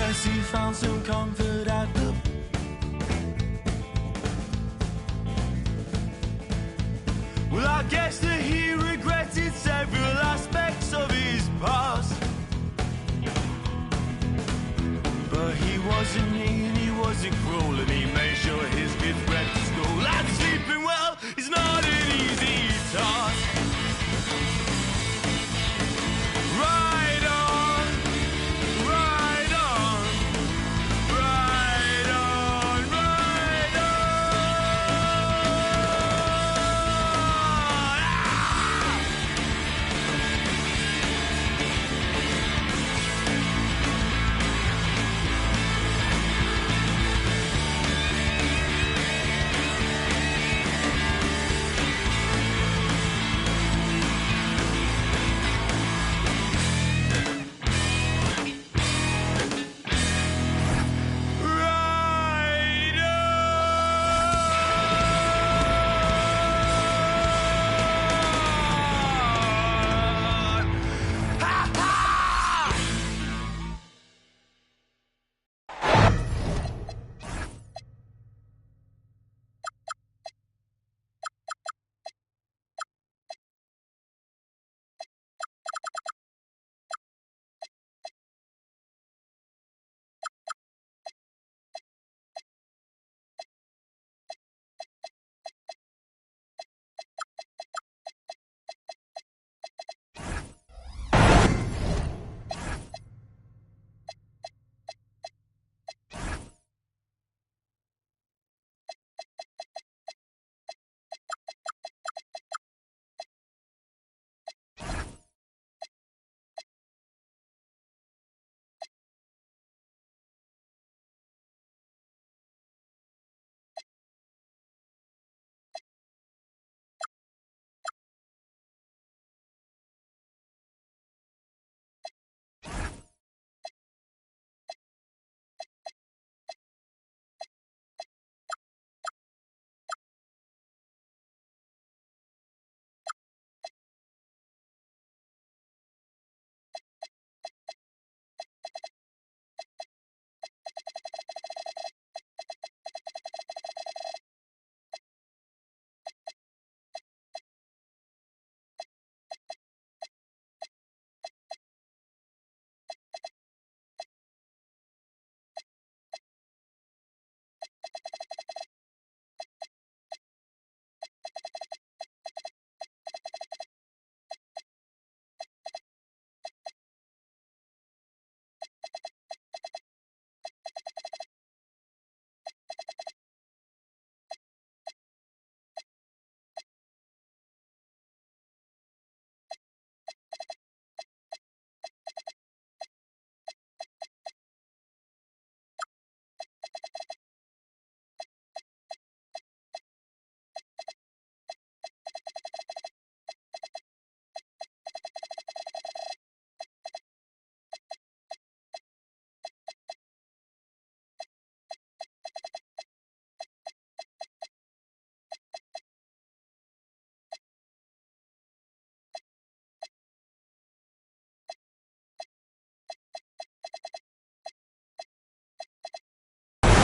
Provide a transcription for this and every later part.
guess he found some comfort at the. Well, I guess that he regretted several aspects of his past. But he wasn't mean, he wasn't cruel, and he made sure his kids went to school. And sleeping well is not an easy task. Ride on, ride on, ride on, ride on.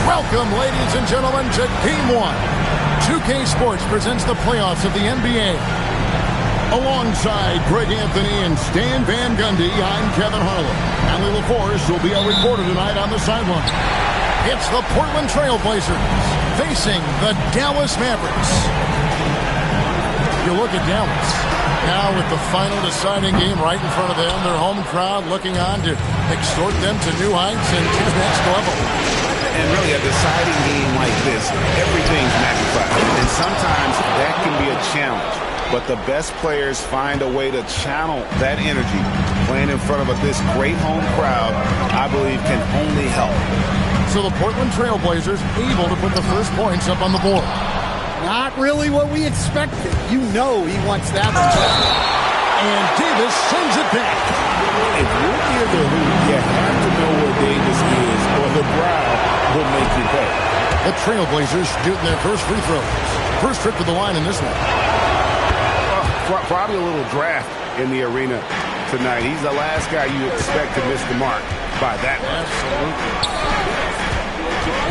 Welcome, ladies and gentlemen, to Game 1. 2K Sports presents the playoffs of the NBA. Alongside Greg Anthony and Stan Van Gundy, I'm Kevin Harlan. And Lil Forrest will be our reporter tonight on the sideline. It's the Portland Trail Blazers facing the Dallas Mavericks. You look at Dallas now with the final deciding game right in front of them. Their home crowd looking on to extort them to new heights and to the next level. And really, a deciding game like this, everything's magnified. And sometimes that can be a challenge. But the best players find a way to channel that energy. Playing in front of this great home crowd, I believe, can only help. So the Portland Trail Blazers able to put the first points up on the board. Not really what we expected. You know he wants that one. And Davis sends it back. If you're near the hoop, you have to know where Davis is, or the crowd will make you pay. The Trailblazers shooting their first free throws. First trip to the line in this one. Probably a little draft in the arena. tonight. He's the last guy you expect to miss the mark by that much. Absolutely.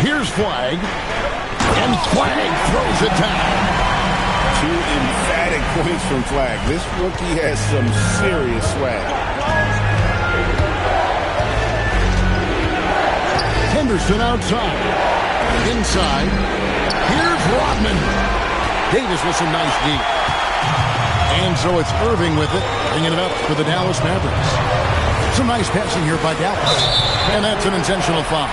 Here's Flag. And Flag throws it down. 2 emphatic points from Flag. This rookie has some serious swag. Henderson outside. Inside. Here's Rodman. Davis with some nice D. And so it's Irving with it, bringing it up for the Dallas Mavericks. Some nice passing here by Dallas. And that's an intentional foul.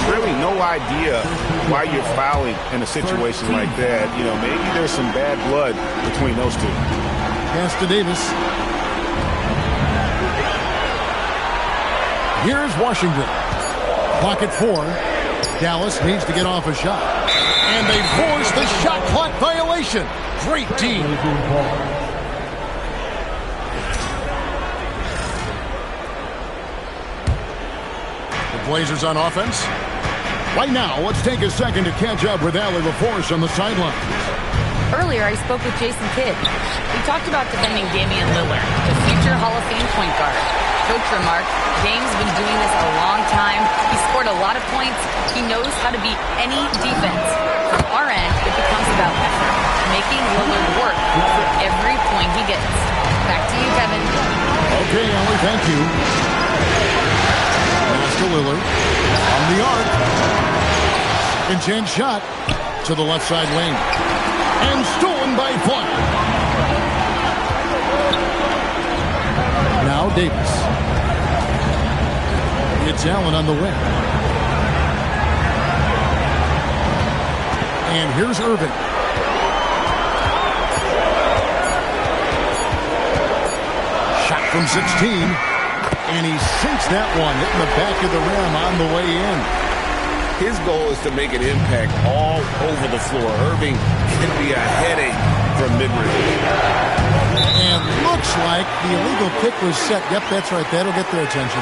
Really no idea why you're fouling in a situation like that. You know, maybe there's some bad blood between those two. Pass to Davis. Here's Washington. Clock at 4. Dallas needs to get off a shot. And they force the shot clock violation. Great team. The Blazers on offense. Right now, let's take a second to catch up with Allie LaForce on the sideline. Earlier, I spoke with Jason Kidd. We talked about defending Damian Lillard, the future Hall of Fame point guard. Coach remarked, Dame's been doing this a long time. He scored a lot of points. He knows how to beat any defense. From our end, it becomes about effort, making Lillard work for every point he gets. Back to you, Kevin. Okay, Allie, thank you. Pass to Lillard. On the arc. Second chance shot to the left side lane. And stolen by Funk. Now Davis. It's Allen on the wing. And here's Irving. Shot from 16. And he sinks that one, hitting the back of the rim on the way in. His goal is to make an impact all over the floor. Irving can be a headache from mid-range. And looks like the illegal kick was set. Yep, that's right. That'll get their attention.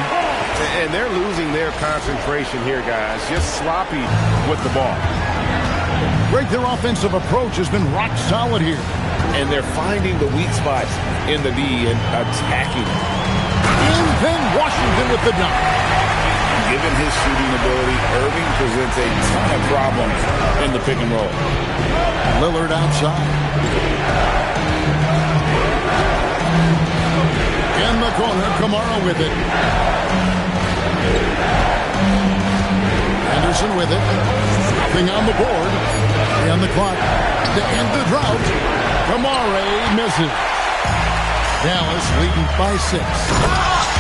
And they're losing their concentration here, guys. Just sloppy with the ball. Greg, their offensive approach has been rock solid here. And they're finding the weak spots in the D and attacking it. And then Washington with the dunk. Given his shooting ability, Irving presents a ton of problems in the pick and roll. Lillard outside. In the corner, Kamara with it. Henderson with it. Nothing on the board. And the clock to end the drought. Kamara misses. Dallas leading by 6.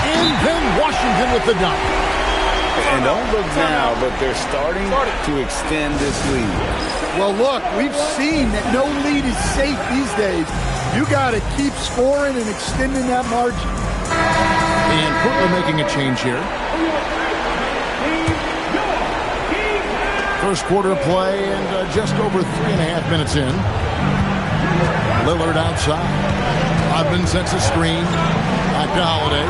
And then Washington with the dunk. And don't look now, but they're starting to extend this lead. Well, look, we've seen that no lead is safe these days. You got to keep scoring and extending that margin. And Portland making a change here. First quarter play and just over 3.5 minutes in. Lillard outside. Rodman sets a screen. Back to Holiday.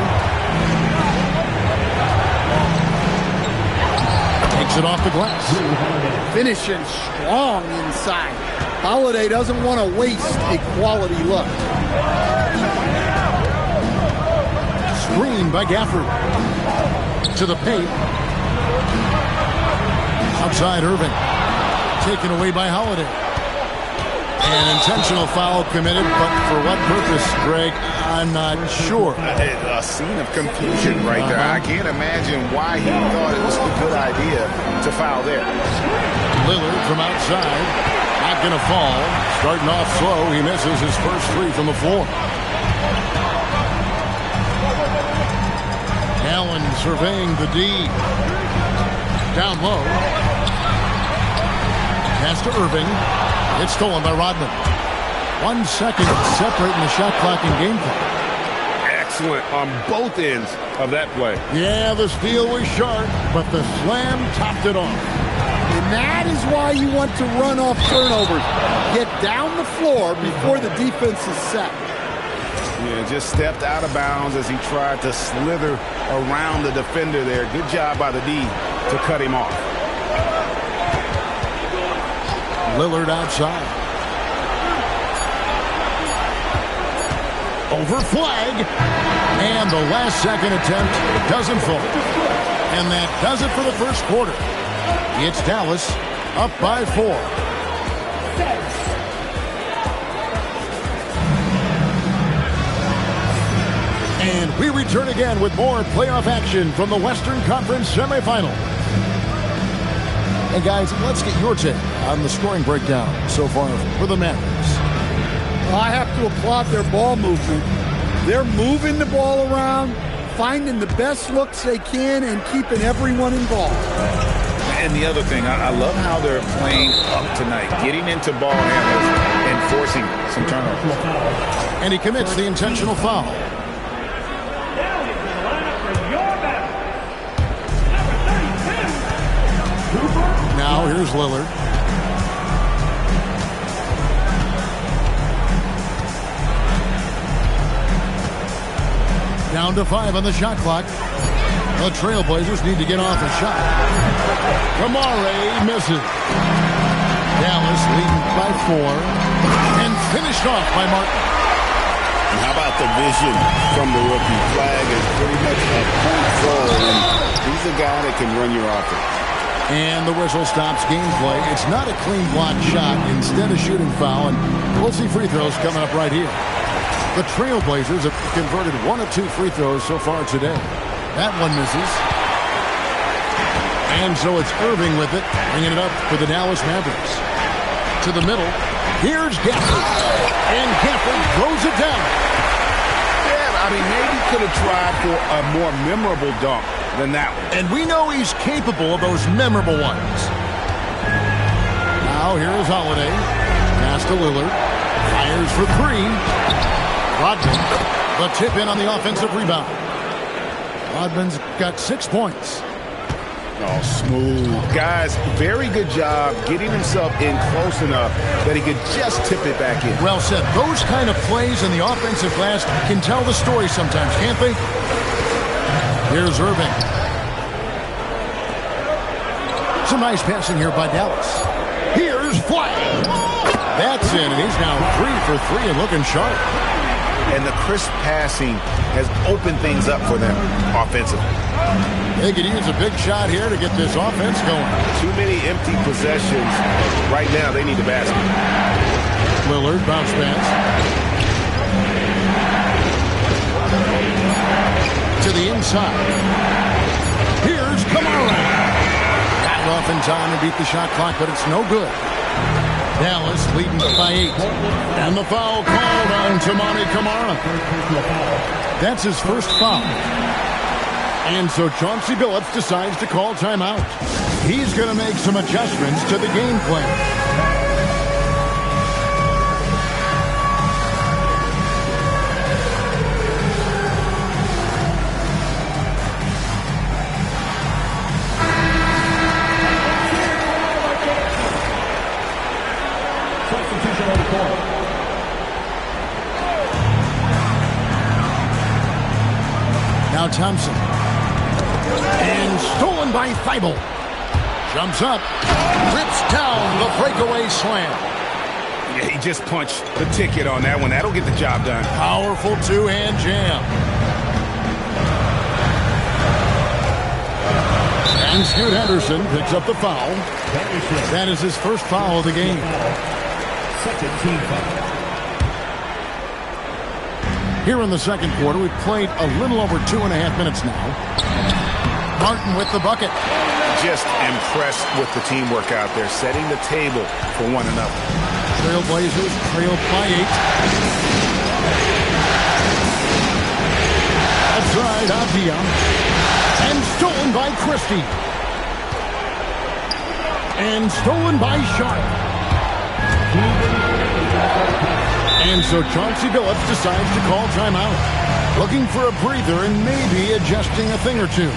Takes it off the glass. Finishing strong inside. Holiday doesn't want to waste a quality look. Screen by Gafford. To the paint. Outside Irving. Taken away by Holiday. An intentional foul committed, but for what purpose, Greg? I'm not sure. A scene of confusion right there. I can't imagine why he thought it was a good idea to foul there. Lillard from outside. Not going to fall. Starting off slow. He misses his first 3 from the floor. Allen surveying the D. Down low. Pass to Irving. It's stolen by Rodman. 1 second separating the shot clock and game clock. Excellent on both ends of that play. Yeah, the steal was sharp, but the slam topped it off. And that is why you want to run off turnovers. Get down the floor before the defense is set. Yeah, just stepped out of bounds as he tried to slither around the defender there. Good job by the D to cut him off. Lillard outside. over flag. And the last-second attempt doesn't fall. And that does it for the first quarter. It's Dallas up by 4. And we return again with more playoff action from the Western Conference semifinal. And guys, let's get your take on the scoring breakdown so far for the Mavericks. Well, I have to applaud their ball movement. They're moving the ball around, finding the best looks they can, and keeping everyone involved. And the other thing, I love how they're playing up tonight, getting into ball handlers and forcing some turnovers. And he commits the intentional foul. Now here's Lillard. Down to 5 on the shot clock. The Trailblazers need to get off a shot. Kamare misses. Dallas leading by 4. And finished off by Martin. And how about the vision from the rookie? Flag is pretty much a point forward, and he's a guy that can run your offense. And the whistle stops gameplay. It's not a clean block shot. Instead, a shooting foul. And we'll see free throws coming up right here. The Trailblazers have converted 1 of 2 free throws so far today. That one misses. And so it's Irving with it, bringing it up for the Dallas Mavericks. To the middle. Here's Gafford. And Gafford throws it down. Yeah, I mean, maybe could have tried for a more memorable dunk than that one. And we know he's capable of those memorable ones. Now here's Holiday. Pass to Lillard. Fires for 3. Rodman, the tip in on the offensive rebound. Rodman's got 6 points. Oh, smooth. Guys, very good job getting himself in close enough that he could just tip it back in. Well said. Those kind of plays in the offensive glass can tell the story sometimes, can't they? Here's Irving. Some nice passing here by Dallas. Here's Flag. That's it, and he's now 3 for 3 and looking sharp. And the crisp passing has opened things up for them offensively. They could use a big shot here to get this offense going. Too many empty possessions. Right now, they need the basket. Lillard, bounce pass. To the inside. Here's Kamara. Got it off in time to beat the shot clock, but it's no good. Dallas leading by 8. And the foul called on Toumani Camara. That's his first foul. And so Chauncey Billups decides to call timeout. He's going to make some adjustments to the game plan. Now Thompson. And stolen by Thibault. Jumps up. Rips down the breakaway slam. Yeah, he just punched the ticket on that one. That'll get the job done. Powerful two-hand jam. And Scoot Henderson picks up the foul. That is his first foul of the game. Second team foul. Here in the second quarter, we've played a little over 2.5 minutes now. Martin with the bucket. Just impressed with the teamwork out there, setting the table for one another. Trailblazers trail by 8. Outside Avdia. And stolen by Christie. And stolen by Sharp. And so Chauncey Billups decides to call timeout. Looking for a breather and maybe adjusting a thing or two.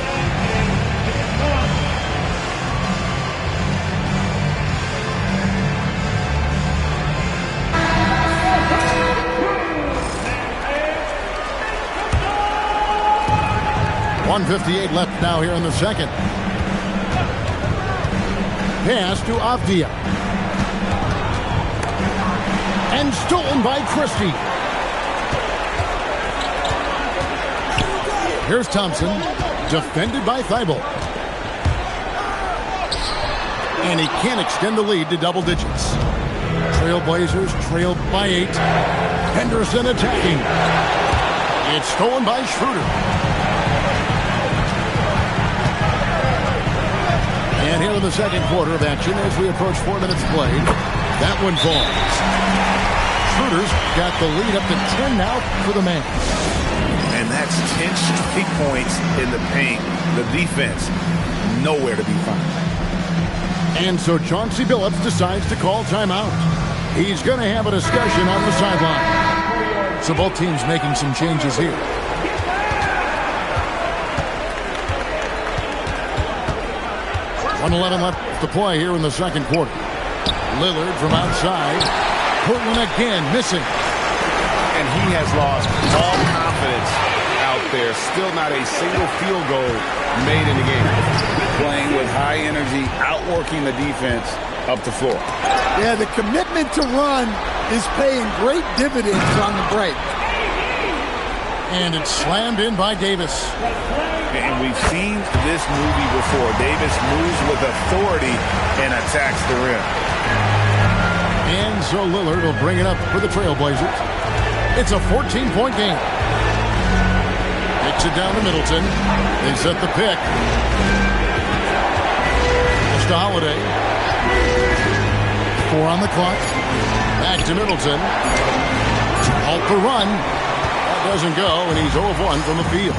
.158 left now here in the second. Pass to Avdia. And stolen by Christie. Here's Thompson, defended by Thibault. And he can't extend the lead to double digits. Trailblazers trailed by 8. Henderson attacking. It's stolen by Schroeder. And here in the second quarter of action as we approach 4 minutes played. That one falls. Schroeder's got the lead up to 10 now for the man. And that's 10 straight points in the paint. The defense, nowhere to be found. And so Chauncey Billups decides to call timeout. He's going to have a discussion on the sideline. So both teams making some changes here. .11 left to play here in the second quarter. Lillard from outside. Portland again missing. And he has lost all confidence out there. Still not a single field goal made in the game. Playing with high energy, outworking the defense up the floor. Yeah, the commitment to run is paying great dividends on the break. And it's slammed in by Davis. And we've seen this movie before. Davis moves with authority and attacks the rim. And so Lillard will bring it up for the Trailblazers. It's a 14-point game. Kicks it down to Middleton. They set the pick. Just to Holiday. 4 on the clock. Back to Middleton. Halt the run. That doesn't go, and he's 0 of 1 from the field.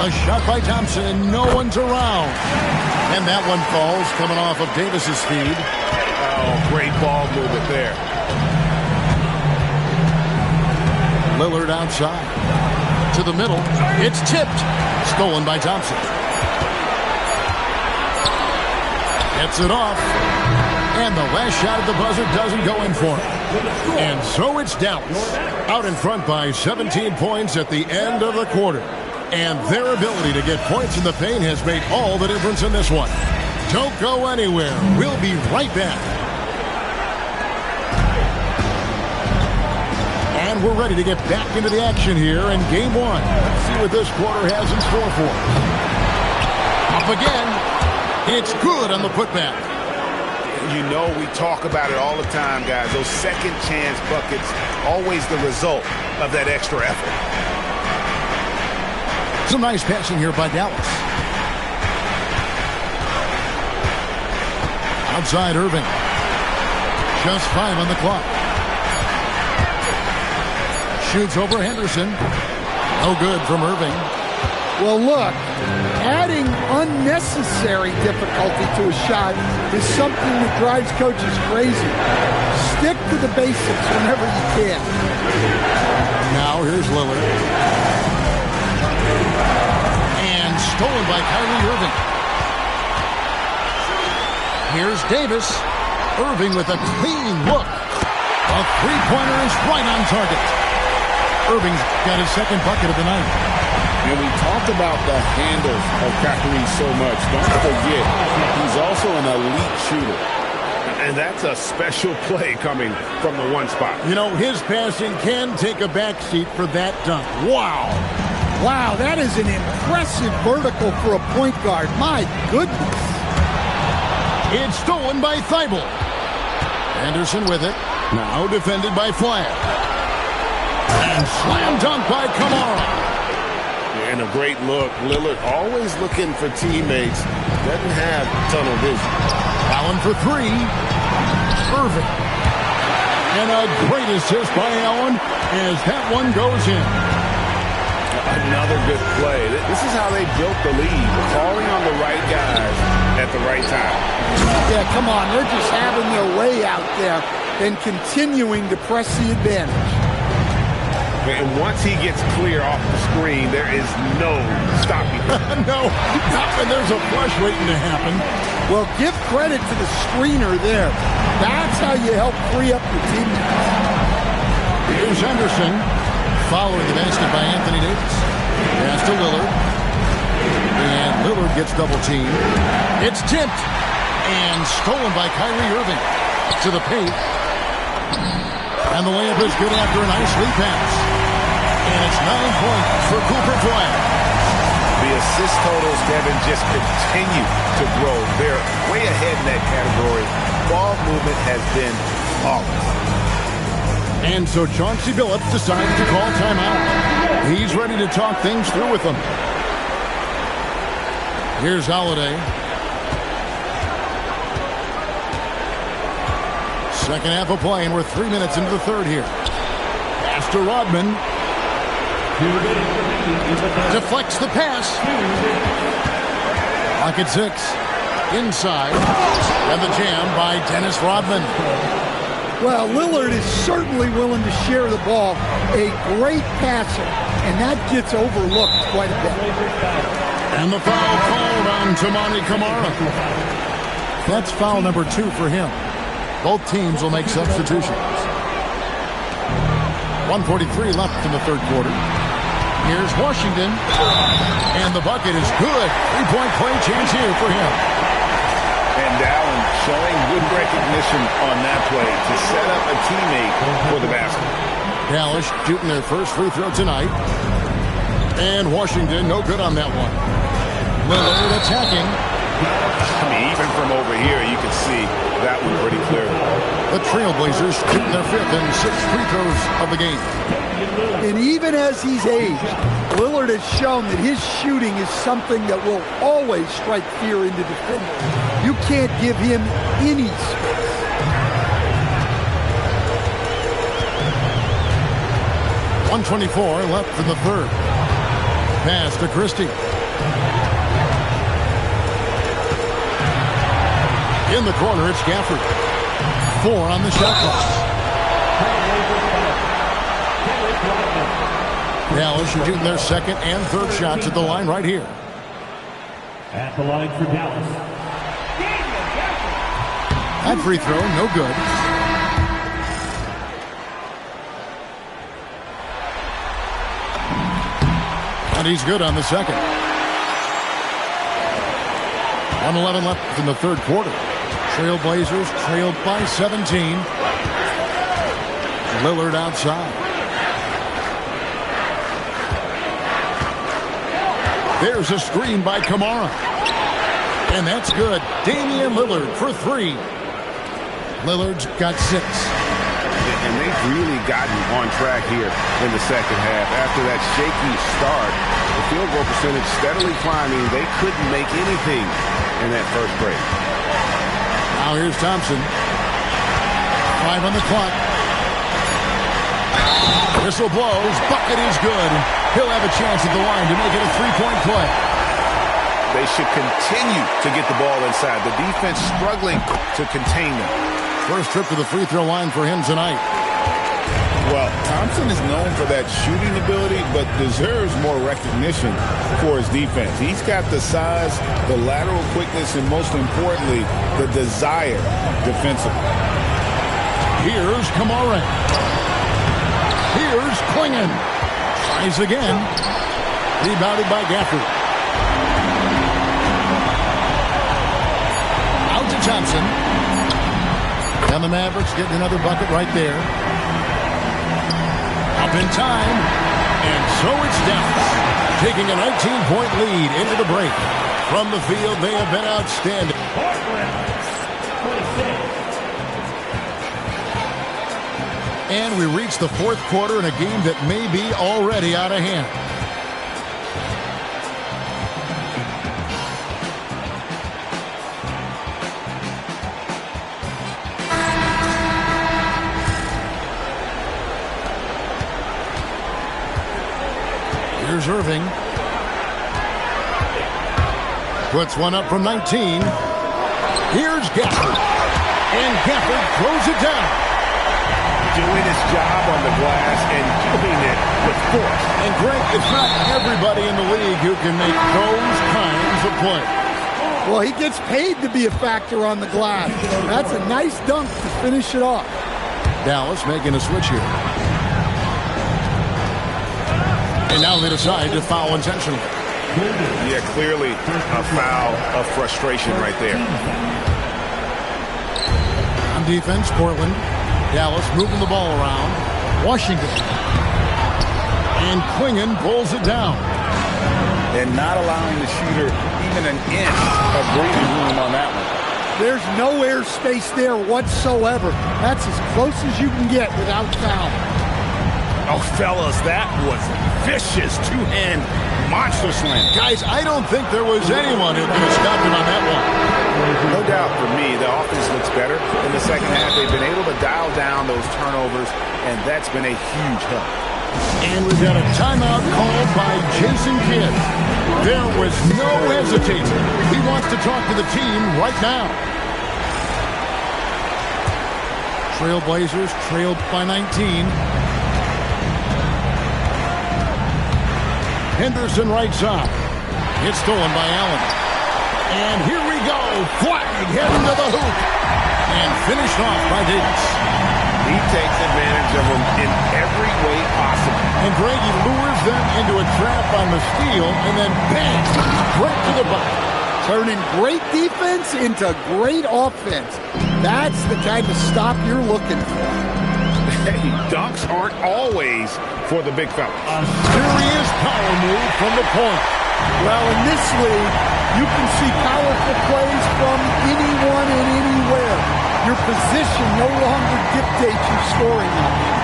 A shot by Thompson, and no one's around. And that one falls, coming off of Davis's feed. Oh, great ball movement there. Lillard outside. To the middle. It's tipped. Stolen by Thompson. Gets it off. And the last shot at the buzzer doesn't go in for him. And so it's Dallas. Out in front by 17 points at the end of the quarter. And their ability to get points in the paint has made all the difference in this one. Don't go anywhere. We'll be right back. And we're ready to get back into the action here in Game 1. Let's see what this quarter has in store for us. Up again. It's good on the putback. You know, we talk about it all the time, guys. Those second chance buckets, always the result of that extra effort. Some nice passing here by Dallas. Outside Irving. Just 5 on the clock. Shoots over Henderson. No good from Irving. Well, look, adding unnecessary difficulty to a shot is something that drives coaches crazy. Stick to the basics whenever you can. Now here's Lillard. Stolen by Kyrie Irving. Here's Davis. Irving with a clean look. A three-pointer is right on target. Irving's got his second bucket of the night. And we talked about the handles of Kyrie so much. Don't forget, he's also an elite shooter. And that's a special play coming from the one spot. You know, his passing can take a backseat for that dunk. Wow. Wow, that is an impressive vertical for a point guard. My goodness. It's stolen by Thibault. Anderson with it. Now defended by Flair. And slam dunk by Kamara. And a great look. Lillard always looking for teammates. Doesn't have tunnel vision. Allen for 3. Irving. And a great assist by Allen as that one goes in. Another good play. This is how they built the lead. Calling on the right guys at the right time. Yeah, come on. They're just having their way out there and continuing to press the advantage. And once he gets clear off the screen, there is no stopping him. No, not when there's a flush waiting to happen. Well, give credit to the screener there. That's how you help free up your teammates. Here's Henderson. Following the basket by Anthony Davis. Pass to Lillard. And Lillard gets double teamed. It's tipped. And stolen by Kyrie Irving. To the paint. And the layup is good after a nice lead pass. And it's 9 points for Cooper Flag. The assist totals, Kevin, just continue to grow. They're way ahead in that category. Ball movement has been flawless. And so Chauncey Billups decides to call timeout. He's ready to talk things through with them. Here's Holiday. Second half of play, and we're 3 minutes into the third here. Pass to Rodman. Deflects the pass. Lock at 6. Inside. And the jam by Dennis Rodman. Well, Lillard is certainly willing to share the ball. A great passer, and that gets overlooked quite a bit. And the foul called on Toumani Camara. That's foul number 2 for him. Both teams will make substitutions. 1:43 left in the third quarter. Here's Washington. And the bucket is good. 3-point play chance here for him. And Allen showing good recognition on that play to set up a teammate for the basket. Dallas shooting their first free throw tonight. And Washington no good on that one. Lillard attacking. I mean, even from over here, you can see that one pretty clear. The Trailblazers shooting their 5th and 6th free throws of the game. And even as he's aged, Lillard has shown that his shooting is something that will always strike fear into defenders. You can't give him any space. .124 left in the third. Pass to Christie. In the corner, it's Gafford. 4 on the shot clock. Dallas shooting their second and third shots at the line right here. At the line for Dallas. That free throw, no good. And he's good on the second. 1:11 left in the third quarter. Trailblazers trailed by 17. Lillard outside. There's a screen by Camara. And that's good. Damian Lillard for 3. Lillard's got 6. And they've really gotten on track here in the second half. After that shaky start, the field goal percentage steadily climbing. They couldn't make anything in that first break. Now here's Thompson. 5 on the clock. Whistle blows. Bucket is good. He'll have a chance at the line to make it a 3-point play. They should continue to get the ball inside. The defense struggling to contain them. First trip to the free throw line for him tonight. Well, Thompson is known for that shooting ability, but deserves more recognition for his defense. He's got the size, the lateral quickness, and most importantly, the desire defensively. Here's Camara. Here's Klingon. Tries again. Rebounded by Gafford. Out to Thompson. And the Mavericks getting another bucket right there. Up in time. And so it's Dallas taking a 19-point lead into the break. From the field, they have been outstanding. And we reach the fourth quarter in a game that may be already out of hand. Here's Irving. Puts one up from 19. Here's Gafford. And Gafford throws it down. Doing his job on the glass and doing it with force. And Greg, it's not everybody in the league who can make those kinds of plays. Well, he gets paid to be a factor on the glass. That's a nice dunk to finish it off. Dallas making a switch here. And now they decide to foul intentionally. Yeah, clearly a foul of frustration right there. On defense, Portland. Dallas moving the ball around. Washington. And Klingon pulls it down. And not allowing the shooter even an inch of breathing room on that one. There's no airspace there whatsoever. That's as close as you can get without foul. Oh, fellas, that was vicious two-hand monster slam. Guys, I don't think there was anyone who could have stopped him on that one. No doubt for me, the offense looks better in the second half. They've been able to dial down those turnovers, and that's been a huge help. And we've got a timeout called by Jason Kidd. There was no hesitating. He wants to talk to the team right now. Trailblazers trailed by 19. Henderson right side. It's stolen by Allen. And here we go. Flag heading to the hoop. And finished off by Davis. He takes advantage of them in every way possible. And Greggy lures them into a trap on the steal, and then bang, right to the bucket. Turning great defense into great offense. That's the kind of stop you're looking for. Hey, dunks aren't always for the big fella. A serious power move from the point. Well, in this league, you can see powerful plays from anyone and anywhere. Your position no longer dictates your scoring options.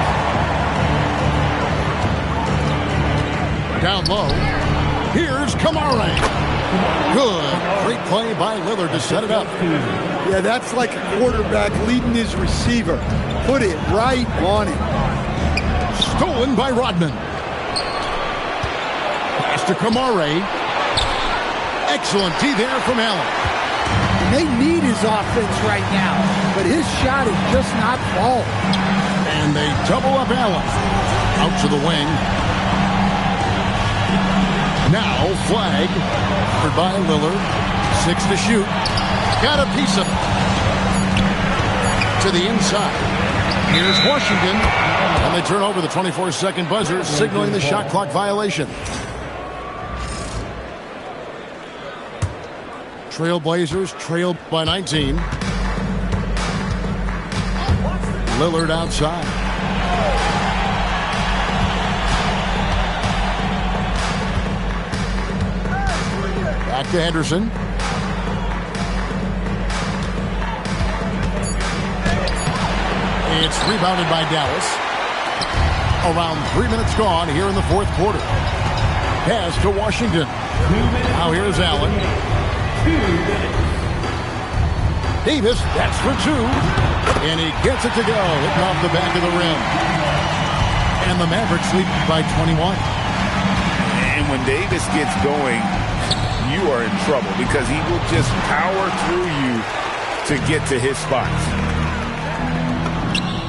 Down low, here's Kamara. Good. Great play by Lillard to set it up. Yeah, that's like a quarterback leading his receiver. Put it right on him. Stolen by Rodman. Pass to Kamara. Excellent D there from Allen. They need his offense right now, but his shot is just not falling. And they double up Allen. Out to the wing. Now flag. Offered by Lillard. 6 to shoot. Got a piece of it. To the inside. Here's Washington. And they turn over the 24-second buzzer, signaling the shot clock violation. Trailblazers trailed by 19. Lillard outside. Back to Henderson. It's rebounded by Dallas. Around 3 minutes gone here in the fourth quarter. Pass to Washington. Now here's Allen. Davis, that's for 2. And he gets it to go, hitting off the back of the rim. And the Mavericks lead by 21. And when Davis gets going, you are in trouble because he will just power through you to get to his spots.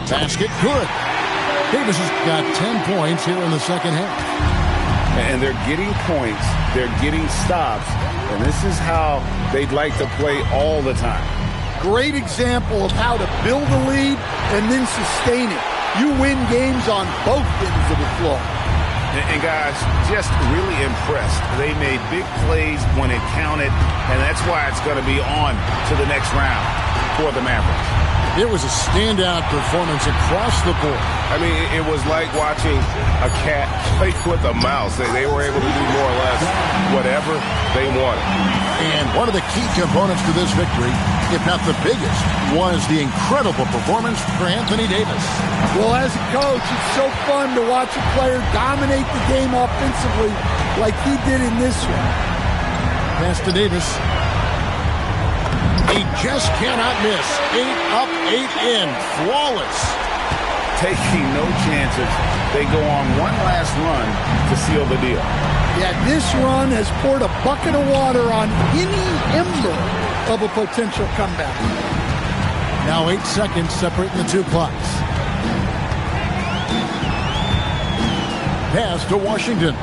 Basket good. Davis has got 10 points here in the second half. And they're getting points. They're getting stops. And this is how they'd like to play all the time. Great example of how to build a lead and then sustain it. You win games on both ends of the floor. And guys, just really impressed. They made big plays when it counted, and that's why it's going to be on to the next round for the Mavericks. It was a standout performance across the board. I mean, it was like watching a cat play with a mouse. They were able to do more or less whatever they wanted. And one of the key components to this victory, if not the biggest, was the incredible performance for Anthony Davis. Well, as a coach, it's so fun to watch a player dominate the game offensively like he did in this one. Pass to Davis. He just cannot miss. 8 up, 8 in. Flawless. Taking no chances. They go on one last run to seal the deal. Yeah, this run has poured a bucket of water on any ember of a potential comeback. Now 8 seconds separating the two clocks. Pass to Washington.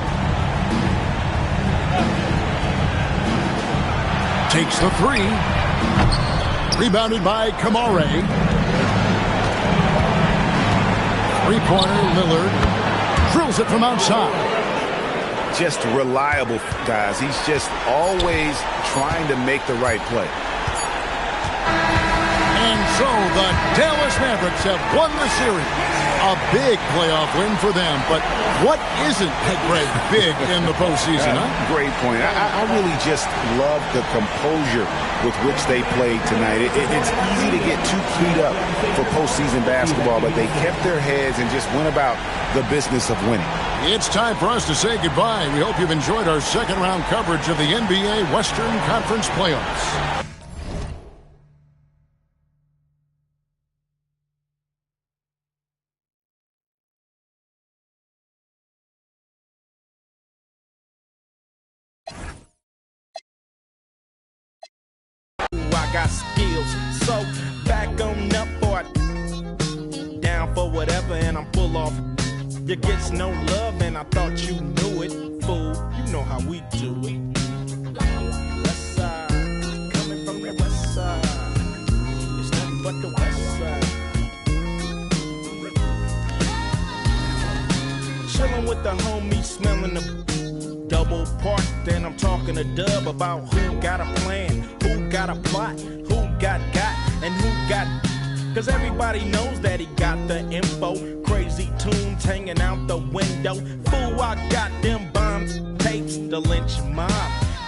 Takes the 3. Rebounded by Kamara. Three-pointer, Lillard. Drills it from outside. Just reliable, guys. He's just always trying to make the right play. And so the Dallas Mavericks have won the series A big playoff win for them, but what isn't, Greg, big in the postseason, huh? Great point. I really just love the composure with which they played tonight. It's easy to get too keyed up for postseason basketball, but they kept their heads and just went about the business of winning. It's time for us to say goodbye. We hope you've enjoyed our second-round coverage of the NBA Western Conference playoffs. I got skills, so back on up or down for whatever, and I'm full off. You gets no love, and I thought you knew it, fool. You know how we do it. West side, coming from the west side. It's nothing but the west side. Chilling with the homies, smelling the double park. Then I'm talking to Dub about who got a plan, who got a plot, who got, and who got. Cause everybody knows that he got the info. Crazy tunes hanging out the window. Fool, I got them bombs, tapes, the lynch mob,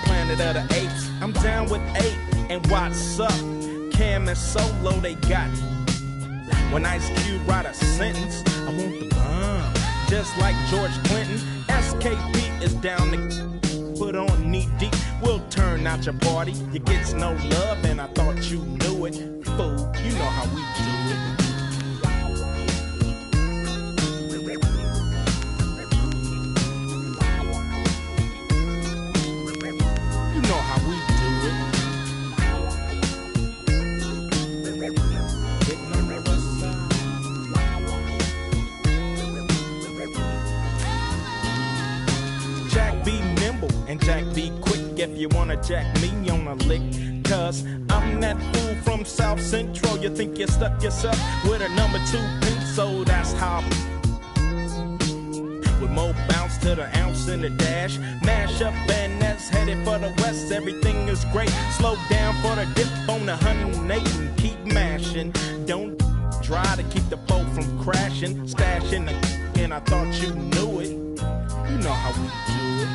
Planet of the Apes. I'm down with 8, and what's up? Cam and Solo, they got. When Ice Cube write a sentence, I want the bomb. Just like George Clinton, SKP is down to put on knee deep. We'll turn out your party. You gets no love, and I thought you knew it. Fool, you know how we do it. You know how we do it. Getting on the west side. Jack be nimble and Jack be quick. If you wanna jack me on a lick, cause I'm that fool from South Central. You think you stuck yourself with a number 2 pencil? That's how. With more bounce to the ounce in the dash, mash up and that's headed for the west. Everything is great. Slow down for the dip on the 108 and keep mashing. Don't try to keep the foe from crashing. Stashing the and I thought you knew it. You know how we do it.